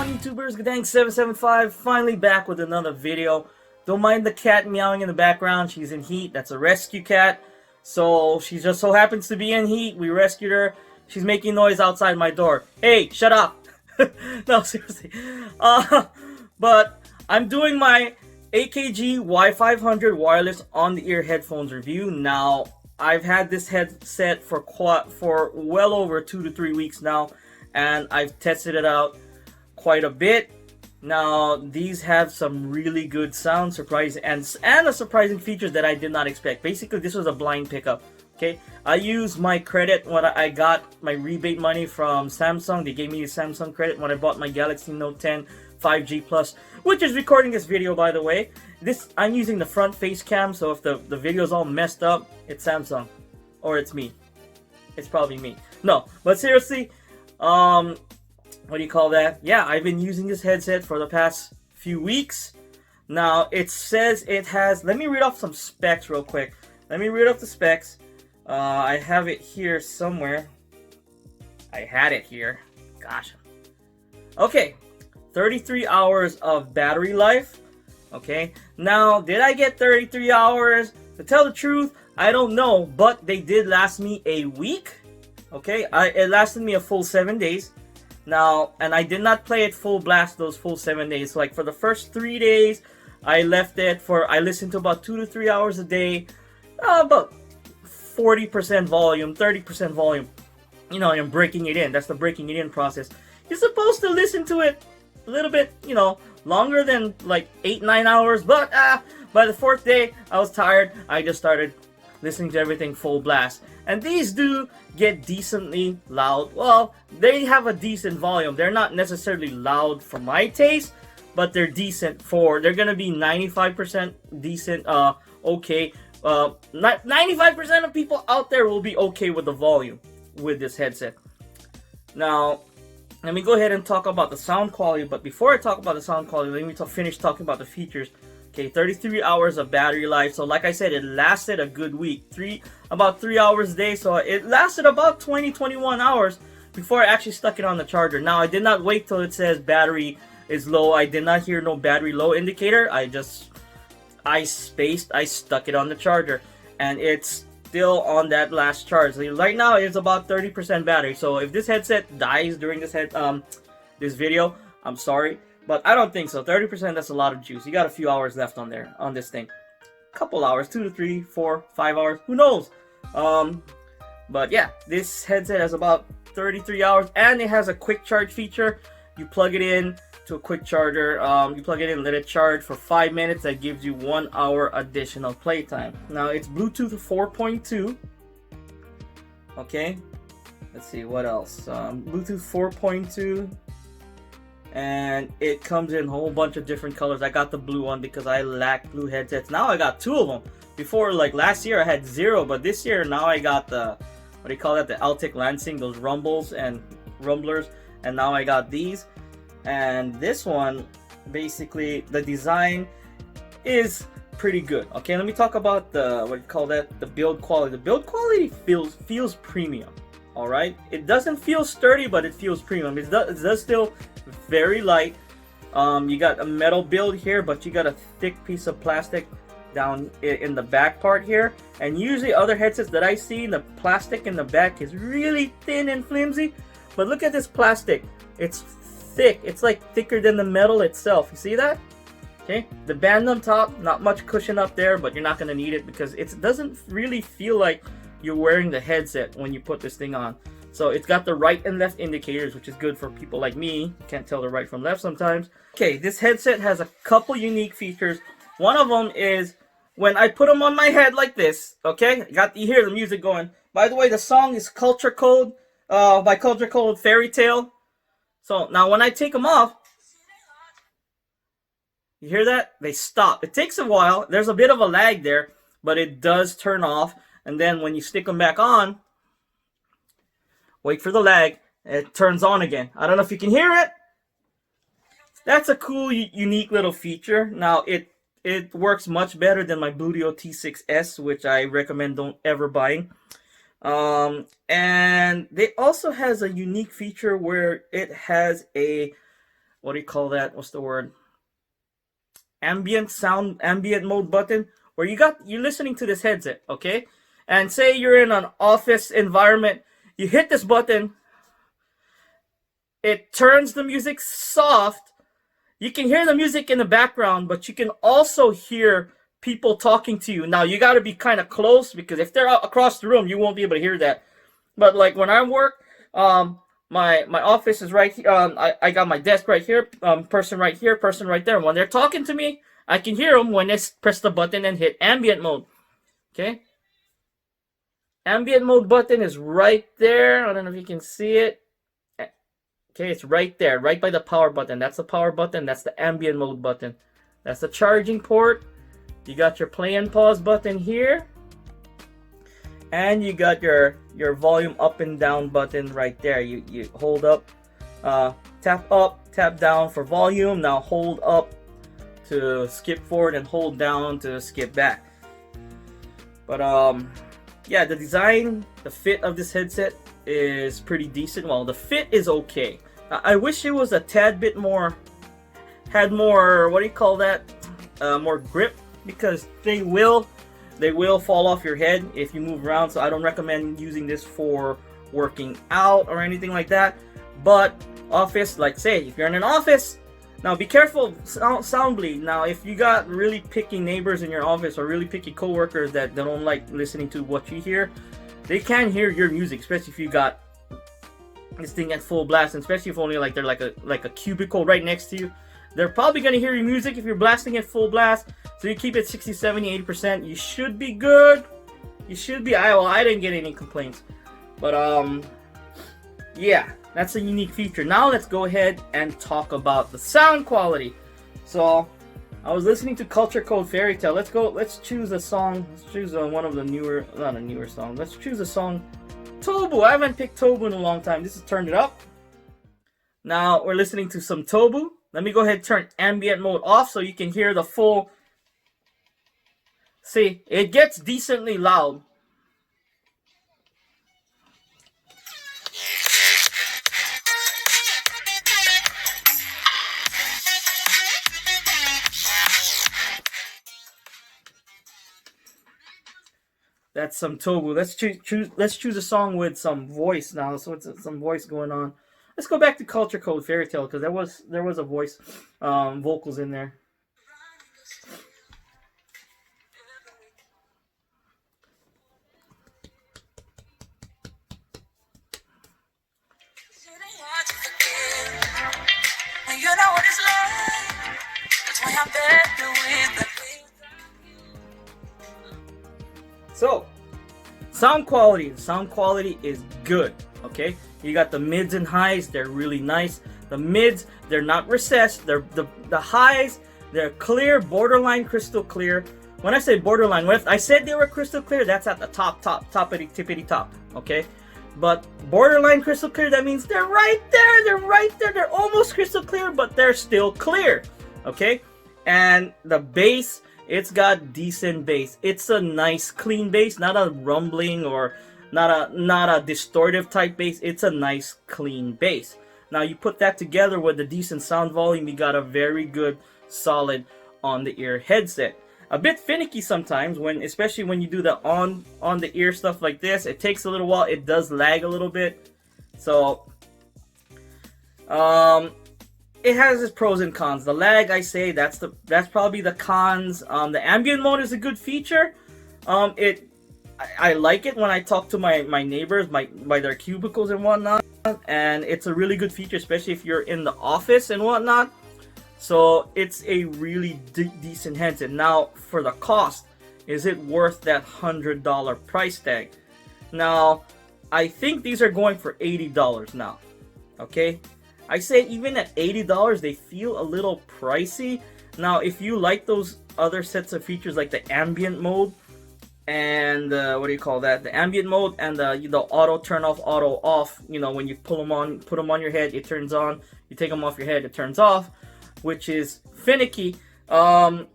on, YouTubers? Guddang 775, finally back with another video. Don't mind the cat meowing in the background. She's in heat. That's a rescue cat. So she just so happens to be in heat. We rescued her. She's making noise outside my door. Hey, shut up! No, seriously. But I'm doing my AKG Y500 wireless on-the-ear headphones review. Now, I've had this headset for well over 2 to 3 weeks now, and I've tested it out quite a bit. Now, these have some really good sound, surprising and a surprising features that I did not expect. Basically, this was a blind pickup. Okay, I used my credit when I got my rebate money from Samsung. They gave me a Samsung credit when I bought my Galaxy Note 10 5G Plus, which is recording this video, by the way. I'm using the front face cam, so if the video is all messed up, it's Samsung, or it's me. It's probably me. No, but seriously, what do you call that? Yeah, I've been using this headset for the past few weeks. Now, it says it has, let me read off some specs real quick. Let me read off the specs. I have it here somewhere. I had it here. Gosh. Okay, 33 hours of battery life. Okay, now, did I get 33 hours? To tell the truth, I don't know, but they did last me a week. Okay, it lasted me a full 7 days. Now, and I did not play it full blast those full 7 days. Like, for the first 3 days, I left it for, I listened to about 2 to 3 hours a day. About 40% volume, 30% volume. You know, I'm breaking it in. That's the breaking it in process. You're supposed to listen to it a little bit, you know, longer than like 8-9 hours. But by the 4th day, I was tired. I just started listening to everything full blast. And these do get decently loud. Well, they have a decent volume. They're not necessarily loud for my taste, but they're decent for, they're going to be 95% decent, okay. 95% of people out there will be okay with the volume with this headset. Now, let me go ahead and talk about the sound quality, but before I talk about the sound quality, let me finish talking about the features. Okay, 33 hours of battery life. So like I said, it lasted a good week. About 3 hours a day. So it lasted about 21 hours before I actually stuck it on the charger. Now, I did not wait till it says battery is low. I did not hear no battery low indicator. I stuck it on the charger, and it's still on that last charge. So right now, it's about 30% battery. So if this headset dies during this video, I'm sorry. But I don't think so. 30%, that's a lot of juice. You got a few hours left on this thing. Couple hours, 2 to 3, 4, 5 hours, who knows? But yeah, this headset has about 33 hours, and it has a quick charge feature. You plug it in to a quick charger. You plug it in, let it charge for 5 minutes. That gives you 1 hour additional playtime. Now, it's Bluetooth 4.2. Okay, let's see what else. Bluetooth 4.2. And it comes in a whole bunch of different colors. I got the blue one because I lack blue headsets. Now I got 2 of them. Before, like last year, I had 0, but this year now I got the, what do you call that? The Altic Lansing, those rumbles and rumblers. And now I got these. And this one, basically, the design is pretty good. Okay, let me talk about the, what do you call that? The build quality. The build quality feels premium. All right, it doesn't feel sturdy, but it feels premium. It does still very light. You got a metal build here, but you got a thick piece of plastic down in the back part here. And usually other headsets that I see, the plastic in the back is really thin and flimsy. But look at this plastic. It's thick. It's like thicker than the metal itself. You see that? Okay. The band on top, not much cushion up there, but you're not going to need it because it doesn't really feel like you're wearing the headset when you put this thing on. So it's got the right and left indicators, which is good for people like me. Can't tell the right from left sometimes. Okay, this headset has a couple unique features. One of them is when I put them on my head like this, okay? You hear the music going. By the way, the song is Culture Code by Culture Code Fairy Tale. So now when I take them off, you hear that? They stop. It takes a while. There's a bit of a lag there, but it does turn off. And then when you stick them back on, wait for the lag, it turns on again. I don't know if you can hear it. That's a cool, unique little feature. Now, it works much better than my Bluetooth T6S, which I recommend don't ever buying. And it also has a unique feature where it has a what do you call that? What's the word? Ambient mode button, where you're listening to this headset, okay? And say you're in an office environment, you hit this button, it turns the music soft. You can hear the music in the background, but you can also hear people talking to you. Now you got to be kind of close, because if they're across the room, you won't be able to hear that. But like when I work, my office is right here. I got my desk right here. Person right here. Person right there. When they're talking to me, I can hear them when they press the button and hit ambient mode. Okay. Ambient mode button is right there. I don't know if you can see it. Okay, it's right there, right by the power button. That's the power button. That's the ambient mode button. That's the charging port. You got your play and pause button here. And you got your volume up and down button right there. You hold up, tap down for volume. Now hold up to skip forward and hold down to skip back. But yeah, the design, the fit of this headset is pretty decent. Well, the fit is okay. I wish it was a tad bit more, had more, what do you call that, more grip, because they will fall off your head if you move around. So I don't recommend using this for working out or anything like that. But office, like say if you're in an office, now be careful sound bleed. Now if you got really picky neighbors in your office or really picky coworkers that don't like listening to what you hear, they can hear your music, especially if you got this thing at full blast, and especially if only like they're like a cubicle right next to you. They're probably going to hear your music if you're blasting it full blast. So you keep it 60, 70, 80%. You should be good. You should be. I didn't get any complaints. But yeah, that's a unique feature. Now let's go ahead and talk about the sound quality. So I was listening to Culture Code Fairy Tale. Let's choose a song. Let's choose one of the newer, not a newer song. Let's choose a song. Tobu. I haven't picked Tobu in a long time. This is Turned It Up. Now we're listening to some Tobu. Let me go ahead and turn ambient mode off so you can hear the full. See, it gets decently loud. That's some Tobu. Let's choose a song with some voice now. So it's some voice going on. Let's go back to Culture Code Fairy Tale, because there was a voice, vocals in there. So, sound quality is good, okay? You got the mids and highs, they're really nice. The mids, they're not recessed. They're the highs, they're clear, borderline crystal clear. When I say borderline, when I said they were crystal clear, that's at the top tippity top, okay? But borderline crystal clear, that means they're right there, they're almost crystal clear, but they're still clear, okay? And the bass, it's got decent bass. It's a nice clean bass, not a rumbling or not a distortive type bass. It's a nice clean bass. Now you put that together with the decent sound volume, you got a very good solid on the ear headset. A bit finicky sometimes, especially when you do the on the ear stuff like this. It takes a little while. It does lag a little bit. So it has its pros and cons. The lag, I say, that's probably the cons. The ambient mode is a good feature. I like it when I talk to my neighbors by their cubicles and whatnot, and it's a really good feature, especially if you're in the office and whatnot. So it's a really decent headset. Now for the cost, is it worth that $100 price tag? Now I think these are going for $80 now. Okay, I say even at $80 they feel a little pricey. Now if you like those other sets of features like the ambient mode and what do you call that? The ambient mode and the auto turn off, auto off. You know, when you put them on your head, it turns on. You take them off your head, it turns off, which is finicky. You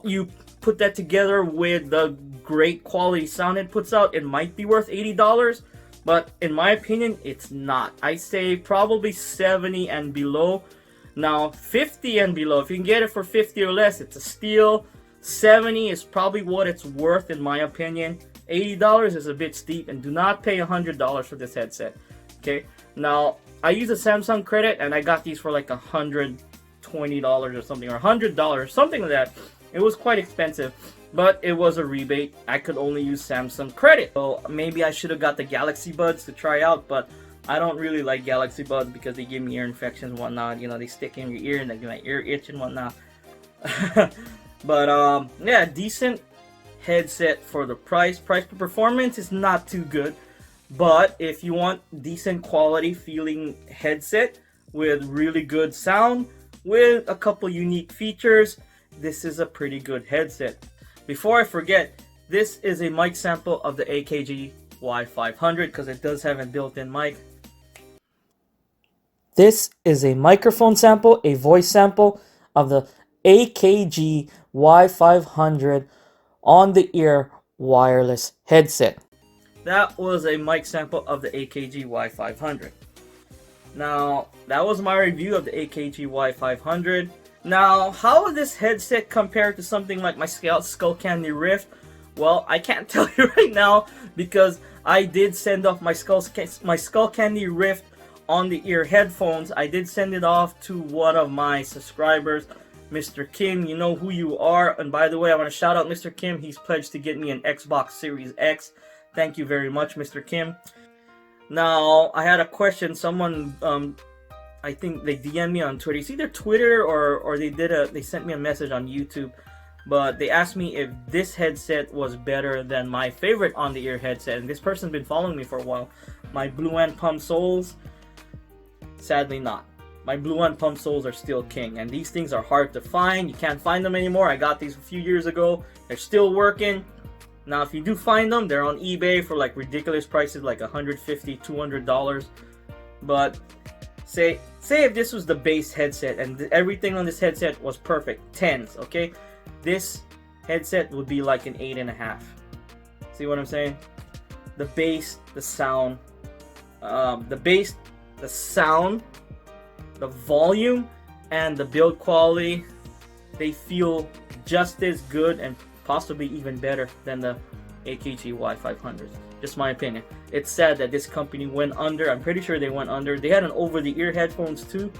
you put that together with the great quality sound it puts out, it might be worth $80. but in my opinion, it's not. I say probably 70 and below. Now 50 and below, if you can get it for 50 or less, it's a steal. 70 is probably what it's worth in my opinion. $80 is a bit steep, and do not pay $100 for this headset. Okay, now I use a Samsung credit and I got these for like $120 or something, or $100, something like that. It was quite expensive, but it was a rebate. I could only use Samsung credit, so maybe I should have got the Galaxy Buds to try out, but I don't really like Galaxy Buds because they give me ear infections and whatnot. You know, they stick in your ear and they give my ear itch and whatnot. But yeah, decent headset for the price. Price per performance is not too good, but if you want decent quality feeling headset with really good sound with a couple unique features, this is a pretty good headset. Before I forget, this is a mic sample of the AKG Y500 because it does have a built-in mic. This is a microphone sample, a voice sample of the AKG Y500 on the ear wireless headset. That was a mic sample of the AKG Y500. Now, that was my review of the AKG Y500. Now, how would this headset compare to something like my Skull Candy Rift? Well, I can't tell you right now because I did send off my Skull Candy Rift on the ear headphones. I did send it off to one of my subscribers, Mr. Kim. You know who you are. And by the way, I want to shout out Mr. Kim. He's pledged to get me an Xbox Series X. Thank you very much, Mr. Kim. Now, I had a question. Someone, I think they DM'd me on Twitter. It's either Twitter or they sent me a message on YouTube. But they asked me if this headset was better than my favorite on-the-ear headset. And this person's been following me for a while. My Blue Ant Pump Soles. Sadly not. My Blue Ant Pump Soles are still king. And these things are hard to find. You can't find them anymore. I got these a few years ago. They're still working. Now, if you do find them, they're on eBay for like ridiculous prices, like $150, $200. But say if this was the base headset and everything on this headset was perfect, 10s, okay? This headset would be like an 8.5. See what I'm saying? The bass, the sound, the sound, the volume, and the build quality, they feel just as good and possibly even better than the AKG Y500. Just my opinion. It's sad that this company went under. I'm pretty sure they went under. They had an over-the-ear headphones too.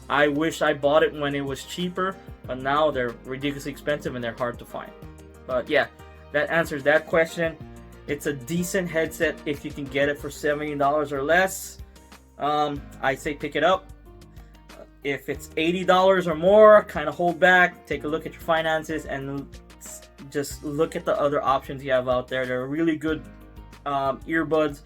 I wish I bought it when it was cheaper, but now they're ridiculously expensive and they're hard to find. But yeah, that answers that question. It's a decent headset if you can get it for $70 or less. I say pick it up. If it's $80 or more, kind of hold back, take a look at your finances, and just look at the other options you have out there. There are really good earbuds,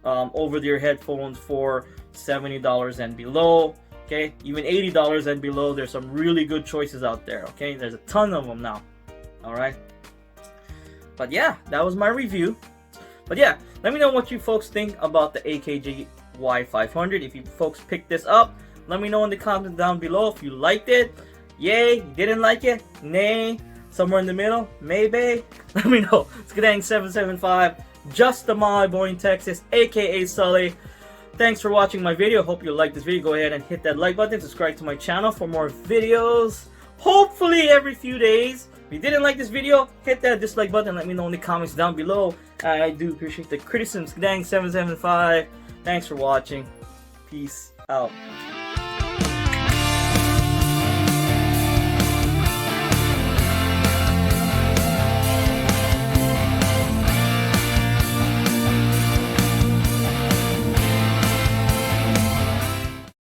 over-the-ear headphones for $70 and below. Okay, even $80 and below. There's some really good choices out there. Okay, there's a ton of them now. All right. But yeah, that was my review. But yeah, let me know what you folks think about the AKG Y500. If you folks picked this up, let me know in the comments down below if you liked it. Yay, you didn't like it? Nay, somewhere in the middle? Maybe? Let me know. It's Guddang 775, just a mile boy in Texas, aka Sully. Thanks for watching my video. Hope you liked this video. Go ahead and hit that like button. Subscribe to my channel for more videos. Hopefully every few days. If you didn't like this video, hit that dislike button. Let me know in the comments down below. I do appreciate the criticisms. Guddang 775. Thanks for watching. Peace out.